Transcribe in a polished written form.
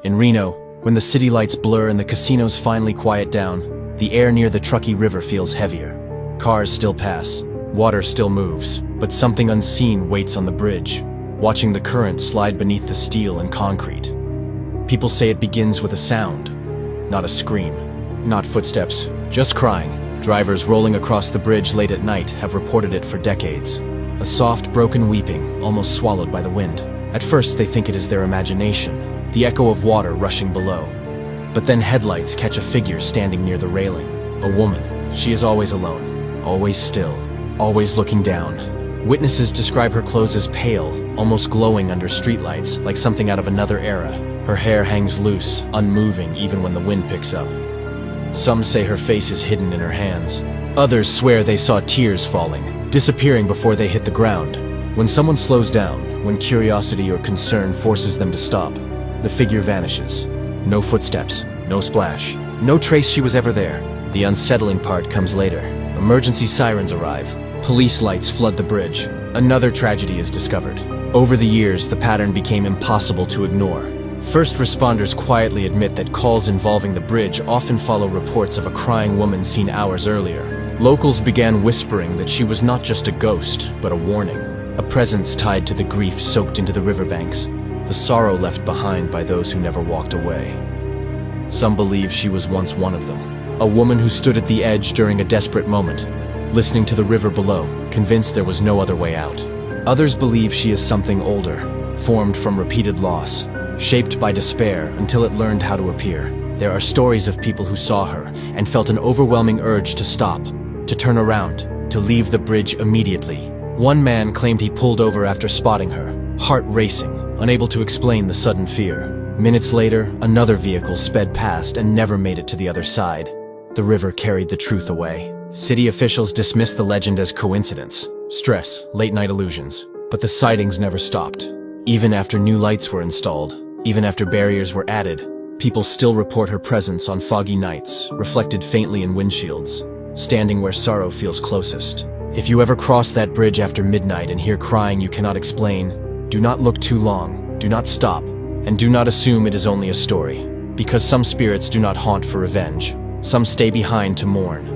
In Reno, when the city lights blur and the casinos finally quiet down, the air near the Truckee River feels heavier. Cars still pass, water still moves, but something unseen waits on the bridge, watching the current slide beneath the steel and concrete. People say it begins with a sound, not a scream, not footsteps, just crying. Drivers rolling across the bridge late at night have reported it for decades. A soft, broken weeping, almost swallowed by the wind. At first they think it is their imagination, the echo of water rushing below. But then headlights catch a figure standing near the railing. A woman. She is always alone, always still, always looking down. Witnesses describe her clothes as pale, almost glowing under streetlights, like something out of another era. Her hair hangs loose, unmoving even when the wind picks up. Some say her face is hidden in her hands. Others swear they saw tears falling, disappearing before they hit the ground. When someone slows down, when curiosity or concern forces them to stop, the figure vanishes. No footsteps, no splash, no trace she was ever there. The unsettling part comes later. Emergency sirens arrive. Police lights flood the bridge. Another tragedy is discovered. Over the years, the pattern became impossible to ignore. First responders quietly admit that calls involving the bridge often follow reports of a crying woman seen hours earlier. Locals began whispering that she was not just a ghost, but a warning. A presence tied to the grief soaked into the riverbanks, the sorrow left behind by those who never walked away. Some believe she was once one of them, a woman who stood at the edge during a desperate moment, listening to the river below, convinced there was no other way out. Others believe she is something older, formed from repeated loss, shaped by despair until it learned how to appear. There are stories of people who saw her and felt an overwhelming urge to stop, to turn around, to leave the bridge immediately. One man claimed he pulled over after spotting her, heart racing, unable to explain the sudden fear. Minutes later, another vehicle sped past and never made it to the other side. The river carried the truth away. City officials dismissed the legend as coincidence, stress, late-night illusions. But the sightings never stopped. Even after new lights were installed, even after barriers were added, people still report her presence on foggy nights, reflected faintly in windshields, standing where sorrow feels closest. If you ever cross that bridge after midnight and hear crying you cannot explain, do not look too long, do not stop, and do not assume it is only a story. Because some spirits do not haunt for revenge. Some stay behind to mourn.